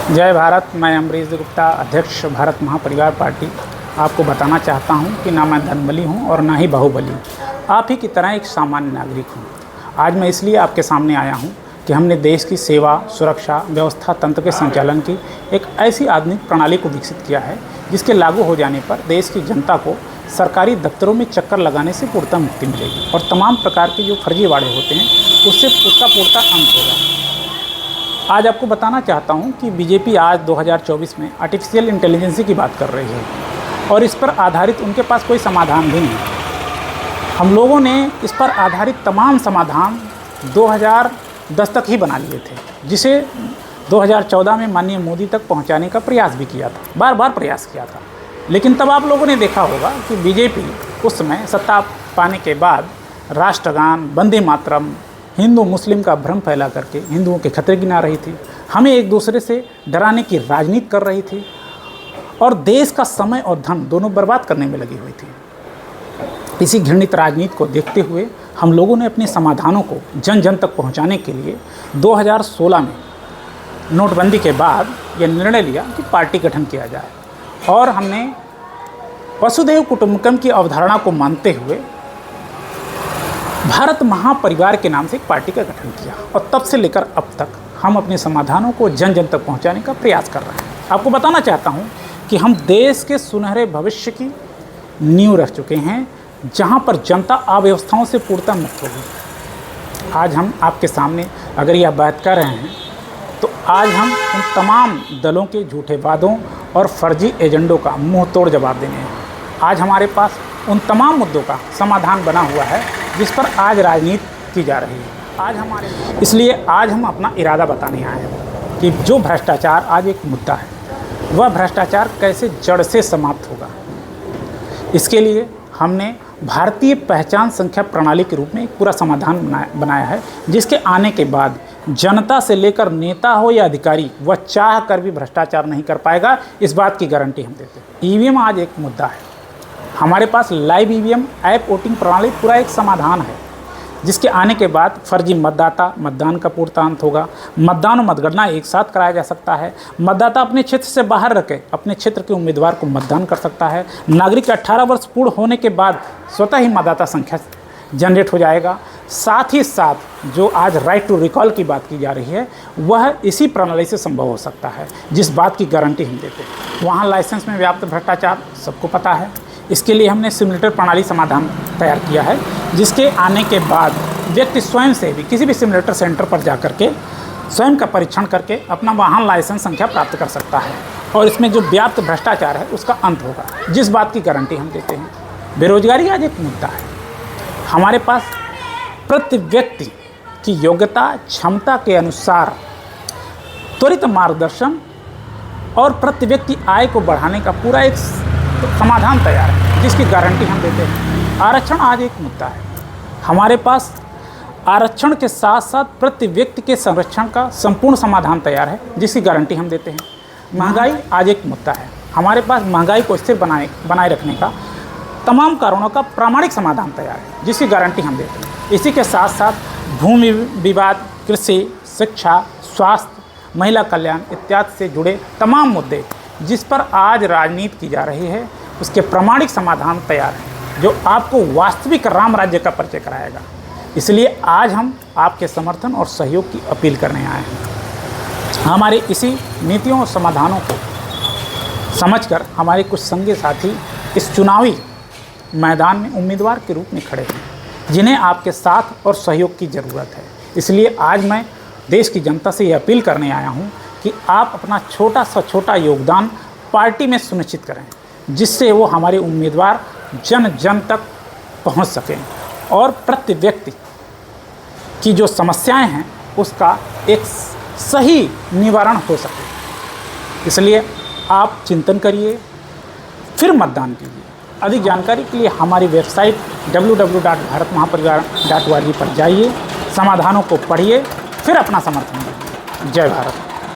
जय भारत। मैं अमरीश गुप्ता, अध्यक्ष भारत महापरिवार पार्टी, आपको बताना चाहता हूं कि ना मैं धनबली हूं और ना ही बाहुबली, आप ही की तरह एक सामान्य नागरिक हूं। आज मैं इसलिए आपके सामने आया हूं कि हमने देश की सेवा, सुरक्षा, व्यवस्था तंत्र के संचालन की एक ऐसी आधुनिक प्रणाली को विकसित किया है जिसके लागू हो जाने पर देश की जनता को सरकारी दफ्तरों में चक्कर लगाने से पूर्णतः मुक्ति मिलेगी और तमाम प्रकार के जो फर्जीवाड़े होते हैं उसका पूर्णतः अंत होगा। आज आपको बताना चाहता हूं कि बीजेपी आज 2024 में आर्टिफिशियल इंटेलिजेंस की बात कर रही है और इस पर आधारित उनके पास कोई समाधान भी नहीं है। हम लोगों ने इस पर आधारित तमाम समाधान 2010 तक ही बना लिए थे, जिसे 2014 में माननीय मोदी तक पहुंचाने का प्रयास भी किया था, बार बार प्रयास किया था। लेकिन तब आप लोगों ने देखा होगा कि बीजेपी उस समय सत्ता पाने के बाद राष्ट्रगान, वंदे मातरम, हिंदू मुस्लिम का भ्रम फैला करके हिंदुओं के खतरे गिना रही थी, हमें एक दूसरे से डराने की राजनीति कर रही थी और देश का समय और धन दोनों बर्बाद करने में लगी हुई थी। इसी घृणित राजनीति को देखते हुए हम लोगों ने अपने समाधानों को जन जन तक पहुंचाने के लिए 2016 में नोटबंदी के बाद यह निर्णय लिया कि पार्टी गठन किया जाए और हमने वसुधैव कुटुंबकम की अवधारणा को मानते हुए भारत महापरिवार के नाम से एक पार्टी का गठन किया और तब से लेकर अब तक हम अपने समाधानों को जन जन तक पहुंचाने का प्रयास कर रहे हैं। आपको बताना चाहता हूं कि हम देश के सुनहरे भविष्य की नींव रख चुके हैं, जहां पर जनता अव्यवस्थाओं से पूर्णतः मुक्त होगी। आज हम आपके सामने अगर यह बात कर रहे हैं तो आज हम उन तमाम दलों के झूठे वादों और फर्जी एजेंडों का मुंह तोड़ जवाब देने हैं। आज हमारे पास उन तमाम मुद्दों का समाधान बना हुआ है जिस पर आज राजनीति की जा रही है। इसलिए आज हम अपना इरादा बताने आए हैं कि जो भ्रष्टाचार आज एक मुद्दा है, वह भ्रष्टाचार कैसे जड़ से समाप्त होगा। इसके लिए हमने भारतीय पहचान संख्या प्रणाली के रूप में एक पूरा समाधान बनाया है, जिसके आने के बाद जनता से लेकर नेता हो या अधिकारी, वह चाह कर भी भ्रष्टाचार नहीं कर पाएगा। इस बात की गारंटी हम देते हैं। ईवीएम आज एक मुद्दा है। हमारे पास लाइव ईवीएम ऐप वोटिंग प्रणाली पूरा एक समाधान है, जिसके आने के बाद फर्जी मतदान का पूर्णतः अंत होगा। मतदान और मतगणना एक साथ कराया जा सकता है। मतदाता अपने क्षेत्र से बाहर रखे अपने क्षेत्र के उम्मीदवार को मतदान कर सकता है। नागरिक 18 वर्ष पूर्ण होने के बाद स्वतः ही मतदाता संख्या जनरेट हो जाएगा। साथ ही साथ जो आज राइट टू रिकॉल की बात की जा रही है, वह इसी प्रणाली से संभव हो सकता है, जिस बात की गारंटी हम देते हैं। वहाँ लाइसेंस में व्याप्त भ्रष्टाचार सबको पता है। इसके लिए हमने सिमुलेटर प्रणाली समाधान तैयार किया है, जिसके आने के बाद व्यक्ति स्वयं से भी किसी भी सिमुलेटर सेंटर पर जाकर के स्वयं का परीक्षण करके अपना वाहन लाइसेंस संख्या प्राप्त कर सकता है और इसमें जो व्याप्त भ्रष्टाचार है उसका अंत होगा, जिस बात की गारंटी हम देते हैं। बेरोजगारी आज एक मुद्दा है। हमारे पास प्रति व्यक्ति की योग्यता, क्षमता के अनुसार त्वरित मार्गदर्शन और प्रति व्यक्ति आय को बढ़ाने का पूरा एक समाधान तैयार है, जिसकी गारंटी हम देते हैं। आरक्षण आज एक मुद्दा है। हमारे पास आरक्षण के साथ साथ प्रति व्यक्ति के संरक्षण का संपूर्ण समाधान तैयार है, जिसकी गारंटी हम देते हैं। महंगाई आज एक मुद्दा है। हमारे पास महंगाई को स्थिर बनाए रखने का तमाम कारणों का प्रामाणिक समाधान तैयार है, जिसकी गारंटी हम देते हैं। इसी के साथ साथ भूमि विवाद, कृषि, शिक्षा, स्वास्थ्य, महिला कल्याण इत्यादि से जुड़े तमाम मुद्दे जिस पर आज राजनीति की जा रही है, उसके प्रामाणिक समाधान तैयार है, जो आपको वास्तविक राम राज्य का परिचय कराएगा। इसलिए आज हम आपके समर्थन और सहयोग की अपील करने आए हैं। हमारे इसी नीतियों और समाधानों को समझकर हमारे कुछ संगी साथी इस चुनावी मैदान में उम्मीदवार के रूप में खड़े हैं, जिन्हें आपके साथ और सहयोग की ज़रूरत है। इसलिए आज मैं देश की जनता से ये अपील करने आया हूँ कि आप अपना छोटा सा छोटा योगदान पार्टी में सुनिश्चित करें, जिससे वो हमारे उम्मीदवार जन जन तक पहुंच सकें और प्रति व्यक्ति की जो समस्याएं हैं उसका एक सही निवारण हो सके। इसलिए आप चिंतन करिए, फिर मतदान कीजिए। अधिक जानकारी के लिए हमारी वेबसाइट www.bharatmahaparivar.org पर जाइए, समाधानों को पढ़िए, फिर अपना समर्थन दीजिए। जय भारत।